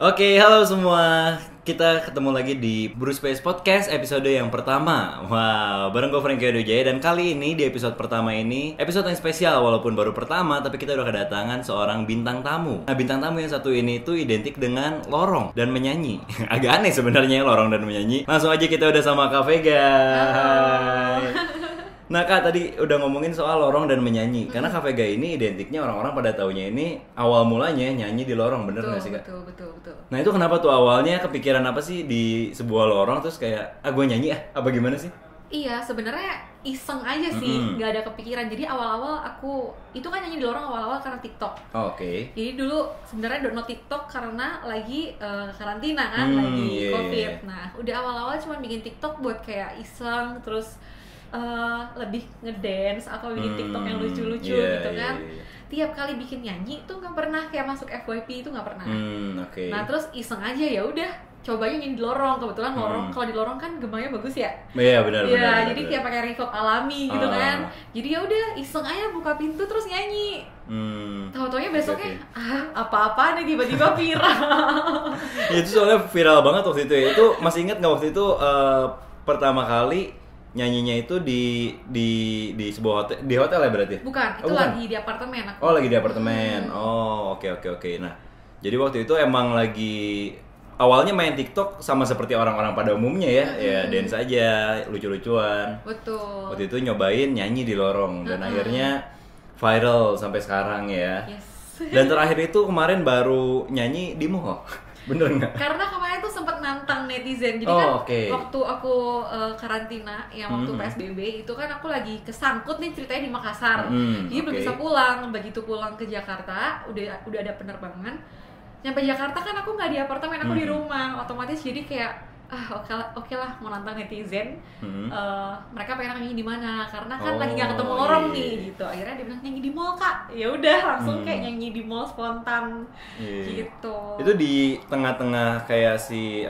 Oke, halo semua. Kita ketemu lagi di Bruce Space Podcast episode yang pertama. Wow, bareng gue Frankie Wijaya. Dan kali ini di episode pertama ini episode yang spesial walaupun baru pertama, tapi kita udah kedatangan seorang bintang tamu. Nah, bintang tamu yang satu ini tuh identik dengan lorong dan menyanyi. Agak aneh sebenarnya lorong dan menyanyi. Langsung aja kita udah sama Kak Vega. Hai. Nah Kak, tadi udah ngomongin soal lorong dan menyanyi. Karena Kak Vega ini identiknya orang-orang pada taunya ini awal mulanya nyanyi di lorong, bener nggak sih Kak? Betul. Nah itu kenapa tuh awalnya kepikiran apa sih di sebuah lorong terus kayak gue nyanyi apa gimana sih? Iya, sebenarnya iseng aja sih, nggak ada kepikiran. Jadi awal-awal aku itu kan nyanyi di lorong awal-awal karena TikTok. Oke. Jadi dulu sebenarnya download TikTok karena lagi karantina kan, lagi COVID. Nah, udah awal-awal cuma bikin TikTok buat kayak iseng, terus lebih ngedance atau bikin TikTok yang lucu-lucu gitu kan. Tiap kali bikin nyanyi tuh nggak pernah kayak masuk FYP, itu nggak pernah. Nah terus iseng aja, ya udah cobanya nyanyi di lorong. Kebetulan lorong, kalau di lorong kan gemanya bagus ya. Iya benar. Iya, jadi kayak pakai reverb alami gitu kan. Jadi ya udah iseng aja buka pintu terus nyanyi. Tahu-taunya besoknya apa-apa nih tiba-tiba viral. Ya, itu soalnya viral banget waktu itu ya. Itu masih ingat nggak waktu itu pertama kali nyanyinya itu di sebuah hotel, di hotel ya berarti? Bukan, itu lagi di apartemen aku. Oh, lagi di apartemen. Oh, oke. Nah, jadi waktu itu emang lagi awalnya main TikTok sama seperti orang-orang pada umumnya ya, ya dance aja, lucu-lucuan. Betul. Waktu itu nyobain nyanyi di lorong dan akhirnya viral sampai sekarang ya. Yes. Dan terakhir itu kemarin baru nyanyi di mall. Bener nggak? Karena kemarin tuh sempet nantang netizen. Jadi waktu aku karantina yang waktu PSBB itu kan aku lagi kesangkut nih ceritanya di Makassar. Jadi belum bisa pulang. Begitu pulang ke Jakarta udah ada penerbangan. Nyampe Jakarta kan aku nggak di apartemen, aku di rumah. Otomatis jadi kayak oke lah mau nantang netizen. Mereka pengen nyanyi di mana? Karena kan lagi nggak ketemu lorong nih gitu. Akhirnya dia bilang nyanyi di mall Kak. Ya udah langsung kayak nyanyi di mall spontan gitu. Itu di tengah-tengah kayak si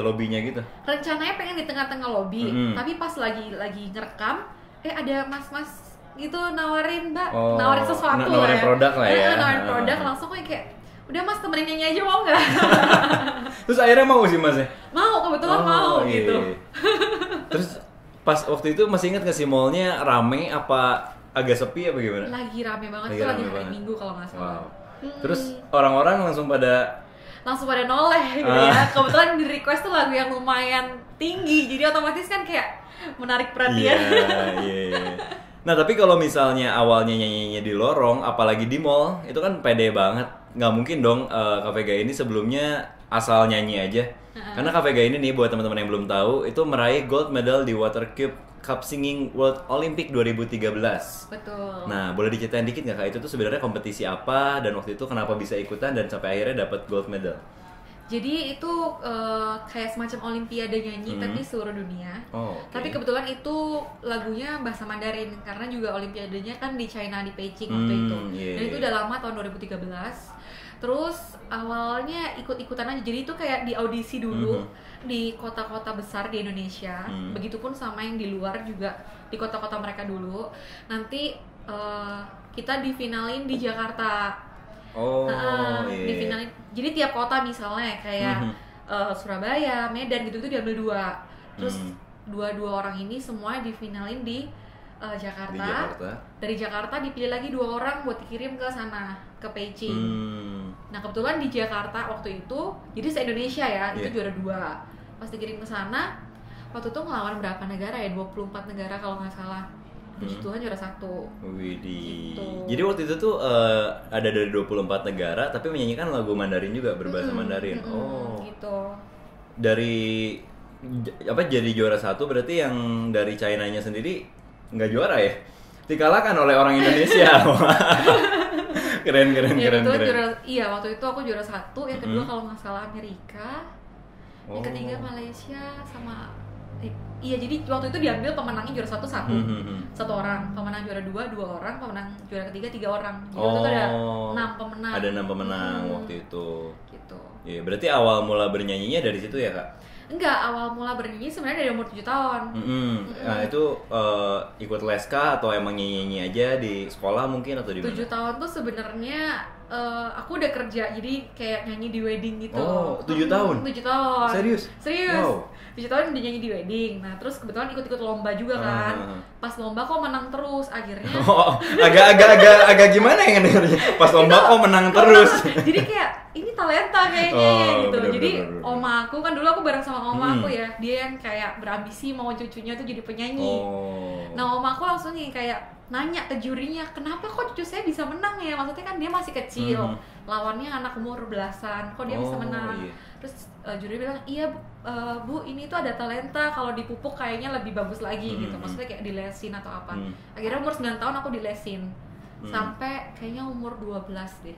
lobbynya gitu. Rencananya pengen di tengah-tengah lobby, tapi pas lagi ngerekam, ada mas-mas gitu nawarin nawarin sesuatu nawarin produk lah ya. Nawarin produk langsung kayak udah mas temenin nyanyi aja mau nggak? Terus akhirnya mau sih masnya? Mau, kebetulan mau gitu. Terus pas waktu itu masih ingat nggak sih mallnya rame apa agak sepi apa gimana? Lagi rame banget, itu lagi hari Minggu kalau nggak salah. Terus orang-orang langsung pada noleh gitu ya. Kebetulan di request tuh lagu yang lumayan tinggi, jadi otomatis kan kayak menarik perhatian. Iya. Nah tapi kalau misalnya awalnya nyanyinya di lorong, apalagi di mall, itu kan pede banget. Nggak mungkin dong Kak Vega ini sebelumnya asal nyanyi aja. Karena Kak Vega ini nih buat teman-teman yang belum tahu, itu meraih gold medal di Water Cup Singing World Olympic 2013. Betul. Nah boleh diceritain dikit nggak Kak, itu tuh sebenarnya kompetisi apa dan waktu itu kenapa bisa ikutan dan sampai akhirnya dapat gold medal? Jadi itu kayak semacam olimpiade nyanyi tapi seluruh dunia. Tapi kebetulan itu lagunya bahasa Mandarin karena juga olimpiadenya kan di China, di Beijing waktu itu. Dan itu udah lama, tahun 2013. Terus awalnya ikut-ikutan aja. Jadi itu kayak di audisi dulu di kota-kota besar di Indonesia. Begitupun sama yang di luar juga di kota-kota mereka dulu. Nanti kita difinalin di Jakarta. Difinalin. Jadi tiap kota misalnya kayak Surabaya, Medan gitu diambil 2. Terus dua orang ini semua difinalin di Jakarta. Dari Jakarta dipilih lagi 2 orang buat dikirim ke sana, ke Beijing. Nah kebetulan di Jakarta waktu itu, jadi se-Indonesia ya, itu juara 2. Pas dikirim ke sana, waktu itu ngelawan berapa negara ya? 24 negara kalau nggak salah. Puji Tuhan juara 1. Widih. Gitu. Jadi waktu itu tuh ada dari 24 negara tapi menyanyikan lagu Mandarin juga, berbahasa Mandarin. Gitu. Dari jadi juara 1 berarti yang dari China-nya sendiri nggak juara ya? Dikalahkan oleh orang Indonesia. keren. Iya, waktu itu aku juara 1, yang kedua kalau nggak salah Amerika. Yang ketiga Malaysia sama iya, jadi waktu itu diambil pemenangnya juara 1 satu orang, pemenang juara 2 orang, pemenang juara ketiga 3 orang. Jadi waktu itu ada 6 pemenang. Ada 6 pemenang waktu itu. Gitu. Iya, berarti awal mula bernyanyinya dari situ ya Kak? Enggak, awal mula bernyanyi sebenarnya dari umur 7 tahun. Nah itu ikut les kah atau emang nyanyi aja di sekolah mungkin atau di mana? 7 tahun tuh sebenarnya aku udah kerja, jadi kayak nyanyi di wedding gitu. Oh, 7 tahun? 7 tahun. Serius? Wow. 7 tahun udah nyanyi di wedding. Nah, terus kebetulan ikut-ikut lomba juga kan. Pas lomba kok menang terus akhirnya. Agak gimana ya ngedengarnya? Pas lomba kok menang terus. Jadi kayak ini talenta kayaknya gitu. Jadi oma aku kan dulu aku bareng sama oma aku ya. Dia yang kayak berambisi mau cucunya tuh jadi penyanyi. Nah, oma aku langsung nih kayak nanya ke jurinya, kenapa kok cucu saya bisa menang ya? Maksudnya kan dia masih kecil, lawannya anak umur belasan, kok dia bisa menang? Iya. Terus juri bilang, iya bu, ini tuh ada talenta, kalau dipupuk kayaknya lebih bagus lagi gitu. Maksudnya kayak dilesin atau apa. Akhirnya umur 9 tahun aku dilesin, sampai kayaknya umur 12 deh.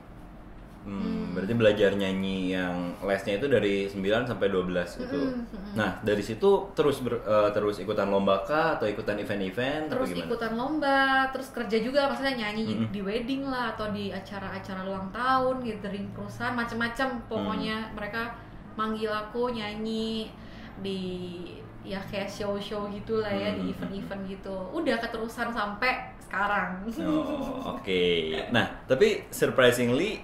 Berarti belajar nyanyi yang lesnya itu dari 9 sampai 12 gitu. Nah, dari situ terus ikutan lomba kah atau ikutan event-event? Terus ikutan lomba, terus kerja juga, maksudnya nyanyi di wedding lah atau di acara-acara ulang tahun, gathering perusahaan, macam-macam. Pokoknya mereka manggil aku nyanyi di ya kayak show-show gitulah ya, di event-event gitu. Udah keterusan sampai sekarang. Oke. Nah, tapi surprisingly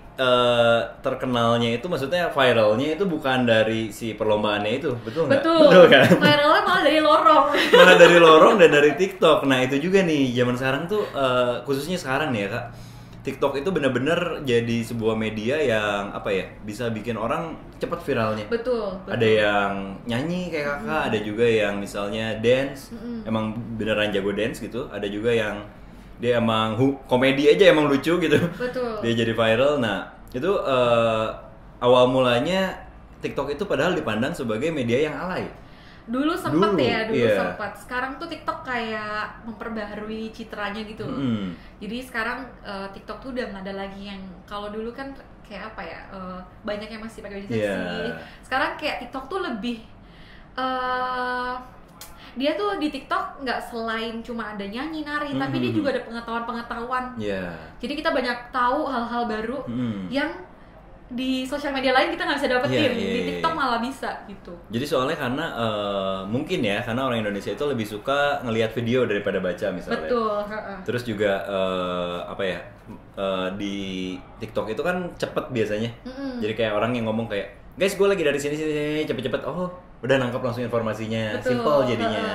terkenalnya itu, maksudnya viralnya itu bukan dari si perlombaannya itu, betul nggak? Betul kan? Viralnya malah dari lorong. Malah dari lorong dan dari TikTok. Nah, itu juga nih zaman sekarang tuh, khususnya sekarang nih ya Kak, TikTok itu benar-benar jadi sebuah media yang apa ya, bisa bikin orang cepat viralnya. Betul. Ada yang nyanyi kayak Kakak, ada juga yang misalnya dance, emang beneran jago dance gitu. Ada juga yang dia emang komedi aja emang lucu gitu. Betul. Dia jadi viral. Nah, itu awal mulanya TikTok itu padahal dipandang sebagai media yang alay. Dulu sempat sempat. Sekarang tuh TikTok kayak memperbaharui citranya gitu loh. Jadi sekarang TikTok tuh udah nggak ada lagi yang, kalau dulu kan kayak apa ya, banyak yang masih pakai baju seksi. Sekarang kayak TikTok tuh lebih dia tuh di TikTok nggak selain cuma ada nyanyi nari, tapi dia juga ada pengetahuan. Jadi kita banyak tahu hal-hal baru yang di sosial media lain kita nggak bisa dapetin. Di TikTok malah bisa gitu. Jadi soalnya karena mungkin ya, karena orang Indonesia itu lebih suka ngelihat video daripada baca misalnya. Betul. Terus juga apa ya, di TikTok itu kan cepet biasanya. Jadi kayak orang yang ngomong kayak, guys gue lagi dari sini cepet-cepet, oh udah nangkap langsung informasinya. Betul. Simple jadinya.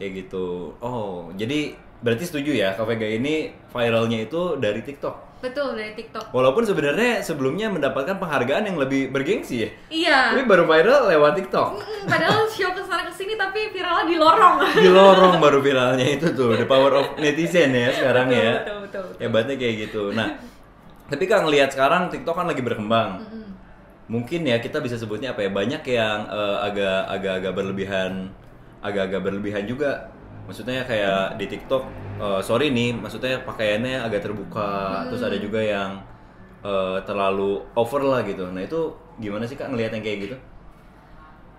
Kayak gitu. Oh, jadi berarti setuju ya, Kak Vega ini viralnya itu dari TikTok. Betul, dari TikTok. Walaupun sebenarnya sebelumnya mendapatkan penghargaan yang lebih bergengsi ya. Iya. Tapi baru viral lewat TikTok. Padahal show kesana kesini tapi viralnya di lorong. Di lorong baru viralnya itu tuh, the power of netizen ya sekarang ya. Betul. Hebatnya kayak gitu. Nah, tapi kan ngelihat sekarang TikTok kan lagi berkembang. Mungkin ya kita bisa sebutnya apa ya, banyak yang agak-agak berlebihan juga. Maksudnya kayak di TikTok, sorry nih, maksudnya pakaiannya agak terbuka, terus ada juga yang terlalu over lah gitu. Nah itu gimana sih Kak ngelihat yang kayak gitu?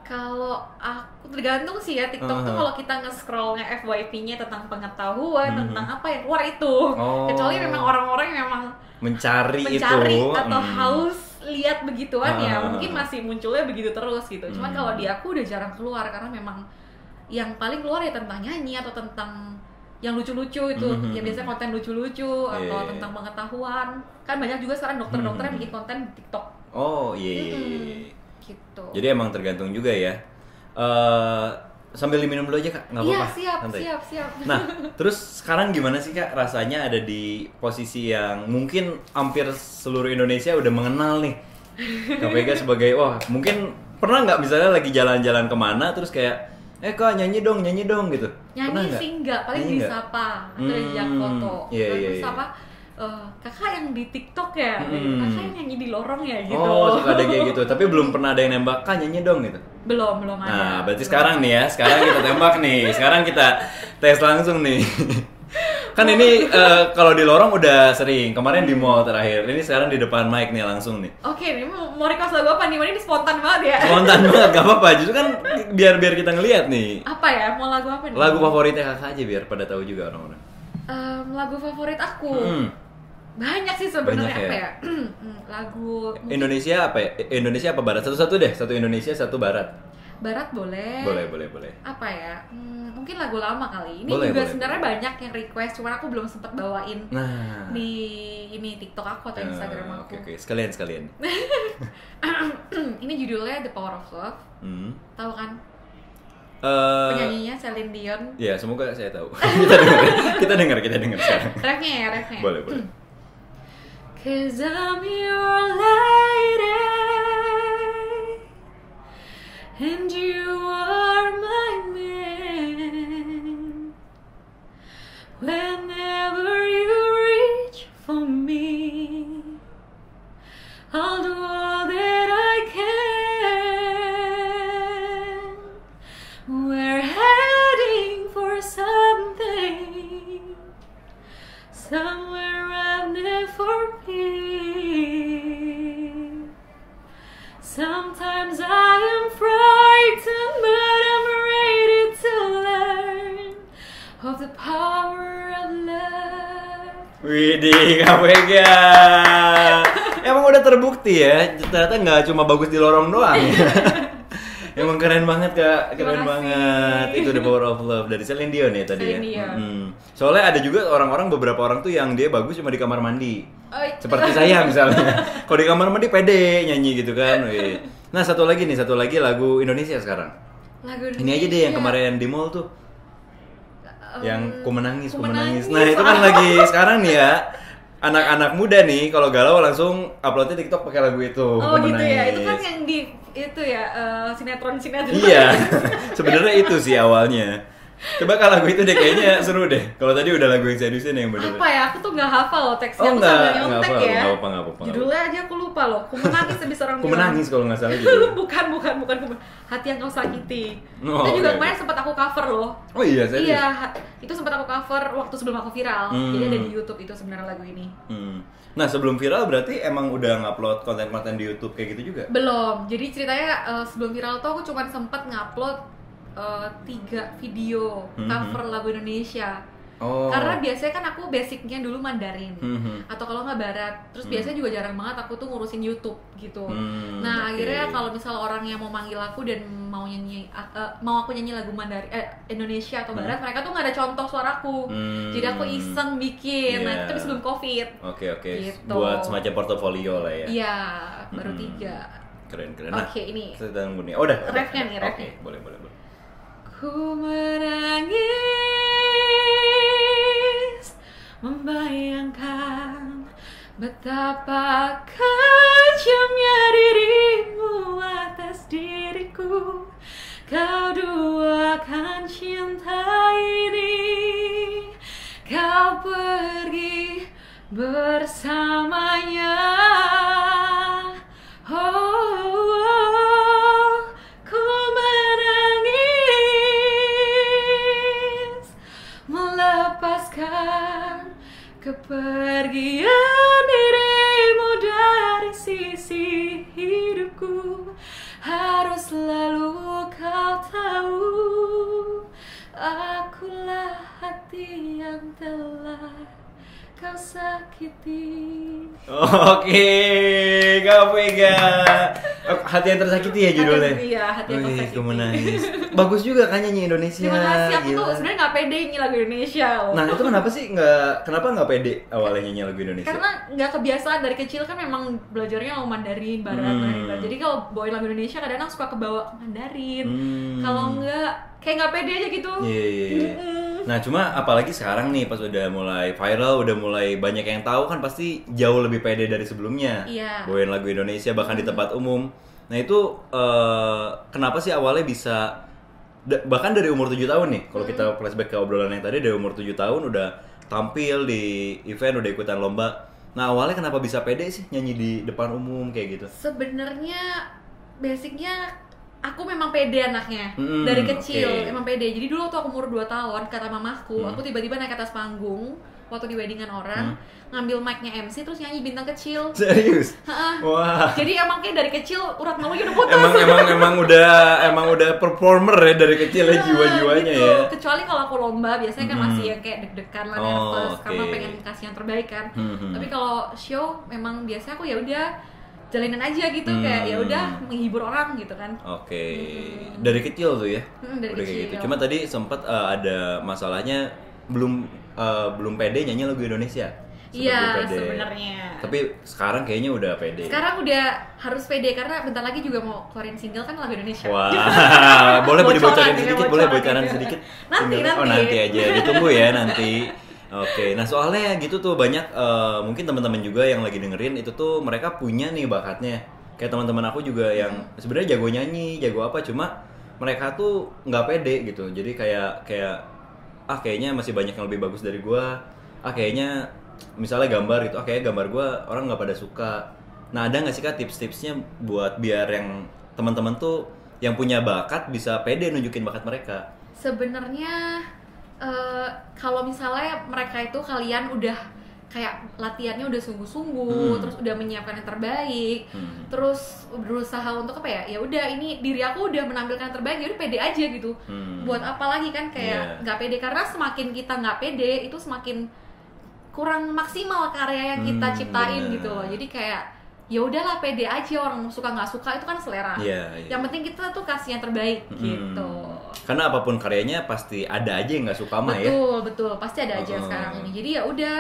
Kalau aku tergantung sih ya, TikTok tuh kalau kita nge-scrollnya FYP-nya tentang pengetahuan, tentang apa yang keluar itu. Kecuali memang orang-orang yang memang mencari itu atau haus lihat begituan ya, mungkin masih munculnya begitu terus gitu. Cuman kalau di aku udah jarang keluar karena memang yang paling keluar ya tentang nyanyi atau tentang yang lucu-lucu itu. Ya biasanya konten lucu-lucu atau tentang pengetahuan. Kan banyak juga sekarang dokter-dokter yang bikin konten di TikTok. Oh iya. Gitu. Jadi emang tergantung juga ya. Sambil diminum dulu aja Kak, nggak apa-apa. Iya siap. Nah, terus sekarang gimana sih Kak rasanya ada di posisi yang mungkin hampir seluruh Indonesia udah mengenal nih Kak Vega sebagai, wah mungkin pernah nggak misalnya lagi jalan-jalan kemana terus kayak, Kak nyanyi dong gitu. Nyanyi sih enggak, paling disapa atau diajak foto. Terus apa? Kakak yang di TikTok ya, kakak yang nyanyi di lorong ya gitu. Oh, suka ada kayak gitu. Tapi belum pernah ada yang nembak, Kak nyanyi dong gitu. Belum ada. Nah, berarti sekarang nih ya, sekarang kita tembak nih. Sekarang kita tes langsung nih. Kan ini kalau di lorong udah sering. Kemarin di mall terakhir. Ini sekarang di depan mic nih langsung nih. Oke, ini mau request lagu apa nih? Ini spontan banget ya. Spontan banget, gak apa-apa. Justru kan biar kita ngeliat nih. Apa ya? Mau lagu apa nih? Lagu favoritnya Kakak aja biar pada tahu juga orang-orang. Lagu favorit aku. Banyak sih sebenarnya apa ya? Lagu Indonesia apa ya? Indonesia apa barat? Satu-satu deh, satu Indonesia, satu barat. Barat boleh. Boleh. Apa ya? Mungkin lagu lama kali. Ini boleh, juga boleh, banyak yang request, cuman aku belum sempat bawain di ini TikTok aku atau Instagram aku. Oke. Sekalian. Ini judulnya The Power of Love. Tahu kan? Penyanyinya Celine Dion. Ya, semoga saya tahu. Kita dengar sekarang. Refnya. Boleh. 'Cause I'm your lady and you are my man. Whenever you reach for me, I'll do all that I can. We're heading for something, somewhere I've never been. Sometimes I am frightened, but I'm ready to learn of the power of love. Widih, KPG. Emang udah terbukti ya, ternyata nggak cuma bagus di lorong doang. Emang keren banget Kak, keren banget. Itu The Power of Love dari Celine Dion ya tadi ya. Soalnya ada juga beberapa orang tuh yang dia bagus cuma di kamar mandi. Seperti saya misalnya. Kalau di kamar mandi pede nyanyi gitu kan. Nah, satu lagi lagu Indonesia sekarang. Ini aja deh yang kemarin di mall tuh. Yang ku menangis. Nah, itu kan lagi sekarang nih ya. Anak-anak muda nih kalau galau langsung uploadnya TikTok pakai lagu itu. Gitu ya. Itu kan yang di sinetron. Iya. Sebenarnya itu sih awalnya. Coba kalau lagu itu deh kayaknya seru deh. Kalau tadi udah lagu yang seriusin yang bener. Apa ya? Aku tuh nggak hafal loh teksnya. Aku sambil nyontek ya. Nggak apa. Judulnya aja aku lupa loh. Ku menangis sebisa orang. Ku menangis kalau nggak salah gitu. bukan. Hati yang kau sakiti. Itu juga kemarin sempat aku cover loh. Oh iya, serius? Iya, itu sempat aku cover waktu sebelum aku viral. Jadi ada di YouTube itu sebenarnya lagu ini. Nah, sebelum viral berarti emang udah ngupload konten-konten di YouTube kayak gitu juga? Belum. Jadi ceritanya sebelum viral tuh aku cuma sempat ngupload 3 video cover lagu Indonesia. Karena biasanya kan aku basicnya dulu Mandarin atau kalau nggak Barat. Terus biasanya juga jarang banget aku tuh ngurusin YouTube gitu. Akhirnya kalau misal orang yang mau manggil aku dan mau aku nyanyi lagu Mandarin Indonesia atau Barat, mereka tuh nggak ada contoh suaraku. Jadi aku iseng bikin. Nah, itu sebelum COVID. Oke. Gitu. Buat semacam portofolio lah ya. Iya, baru 3. Keren. Oke, ini. Kita tunggu nih. Udah. Refnya nih. Oke, boleh. Ku menangis membayangkan betapa kejamnya dirimu atas diriku. Kau duakan cinta ini, kau pergi bersamanya. Kepergian dirimu dari sisi hidupku, harus selalu kau tahu, akulah hati yang telah kau sakiti. Oke, kau pegang. Hati yang tersakiti ya judulnya. Iya, hati yang tersakiti. Aku menangis. Bagus juga kan nyanyi Indonesia. Terima kasih. Aku tuh sebenarnya nggak pede nyanyi lagu Indonesia loh. Nah, itu kenapa nggak pede awalnya nyanyi lagu Indonesia? Karena nggak kebiasaan dari kecil kan memang belajarnya mau Mandarin, Barat. Jadi kalau bawain lagu Indonesia kadang-kadang suka kebawa Mandarin. Kalau nggak kayak nggak pede aja gitu. Iya. Nah, cuma apalagi sekarang nih pas udah mulai viral, udah mulai banyak yang tahu kan pasti jauh lebih pede dari sebelumnya. Iya. Bawain lagu Indonesia bahkan di tempat umum. Nah, itu kenapa sih awalnya bisa bahkan dari umur 7 tahun nih. Kalau kita flashback ke obrolan yang tadi, dari umur 7 tahun udah tampil di event, udah ikutan lomba. Nah, awalnya kenapa bisa pede sih nyanyi di depan umum kayak gitu? Sebenarnya basicnya aku memang pede anaknya dari kecil, emang pede. Jadi dulu waktu aku umur 2 tahun, kata mamaku, aku tiba-tiba naik ke atas panggung waktu di weddingan orang, ngambil mic-nya MC terus nyanyi Bintang Kecil. Serius? Wah. Jadi emang kayak dari kecil urat malunya udah putus. emang udah performer ya dari kecil ya jiwa-jiwanya gitu. ya. Kecuali kalau aku lomba biasanya kan masih yang kayak deg-degan lah, nervous karena pengen kasih yang terbaik kan. Tapi kalau show memang biasanya aku ya udah jalanin aja gitu, kayak ya udah menghibur orang gitu kan. Dari kecil tuh ya. Dari udah kecil. Kayak gitu. Cuma tadi sempat ada masalahnya belum pede nyanyi lagu Indonesia. Iya sebenarnya. Tapi sekarang kayaknya udah pede. Sekarang udah harus pede karena bentar lagi juga mau keluarin single kan lagu Indonesia. Wah, boleh dibocorin sedikit, boleh bocoran sedikit. Nanti. Nanti aja, ditunggu ya nanti. Nah soalnya gitu tuh banyak mungkin teman-teman juga yang lagi dengerin itu tuh mereka punya nih bakatnya. Kayak teman-teman aku juga yang sebenarnya jago nyanyi, jago apa, cuma mereka tuh nggak pede gitu. Jadi kayaknya masih banyak yang lebih bagus dari gua. Kayaknya misalnya gambar gitu, kayaknya gambar gue orang nggak pada suka. Nah ada nggak sih Kak tips-tipsnya buat biar yang teman-teman tuh yang punya bakat bisa pede nunjukin bakat mereka? Sebenarnya kalau misalnya mereka itu kalian udah kayak latihannya udah sungguh-sungguh, terus udah menyiapkan yang terbaik, terus berusaha untuk apa ya udah ini diri aku udah menampilkan yang terbaik, ya udah pede aja gitu. Buat apa lagi kan kayak nggak pede, karena semakin kita nggak pede itu semakin kurang maksimal karya yang kita ciptain gitu loh. Jadi kayak ya udahlah pede aja, orang mau suka nggak suka itu kan selera. Yang penting kita tuh kasih yang terbaik gitu. Karena apapun karyanya pasti ada aja yang nggak suka mah ya. Betul pasti ada aja sekarang ini. Jadi ya udah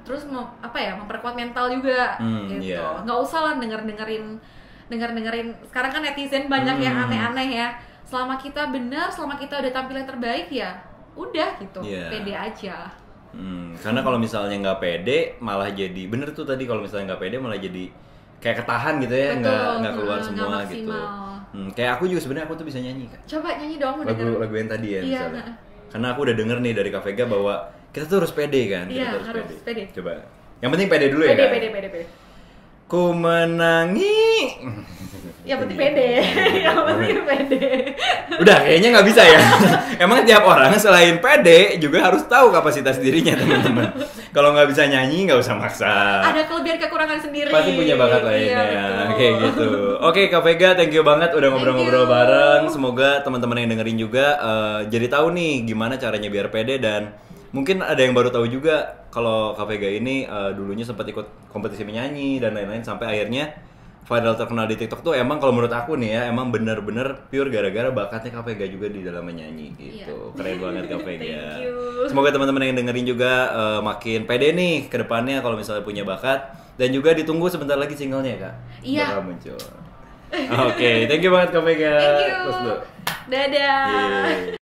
terus memperkuat mental juga gitu. Nggak usah lah dengerin sekarang kan netizen banyak yang aneh-aneh ya. Selama kita benar, selama kita udah tampil yang terbaik ya udah gitu. Pede aja. Karena kalau misalnya nggak pede malah jadi bener tuh tadi, kalau misalnya nggak pede malah jadi kayak ketahan gitu ya, nggak keluar semua gitu. Kayak aku juga sebenarnya aku tuh bisa nyanyi Kak. Coba nyanyi dong lagu yang tadi ya misalnya. Karena aku udah denger nih dari Kak Vega bahwa kita tuh harus pede kan. Iya harus pede. Coba yang penting pede dulu ya Kak. Pede. Ku menangi. Yang penting pede. Yang penting pede. Udah kayaknya nggak bisa ya. Emang tiap orang selain pede juga harus tahu kapasitas dirinya teman-teman. Kalau nggak bisa nyanyi nggak usah maksa. Ada kelebihan kekurangan sendiri. Pasti punya bakat lainnya. Kayak gitu. Oke Kak Vega, thank you banget udah ngobrol-ngobrol bareng. Semoga teman-teman yang dengerin juga jadi tahu nih gimana caranya biar pede, dan mungkin ada yang baru tahu juga kalau Kak Vega ini dulunya sempat ikut kompetisi menyanyi dan lain-lain sampai akhirnya viral terkenal di TikTok tuh. Emang kalau menurut aku nih ya, emang bener-bener pure gara-gara bakatnya Kak Vega juga di dalam menyanyi gitu. Keren banget Kak Vega. Semoga teman-teman yang dengerin juga makin pede nih ke depannya kalau misalnya punya bakat, dan juga ditunggu sebentar lagi singlenya Kak. Bakal muncul. Oke, thank you banget Kak Vega. Thank you. Dadah.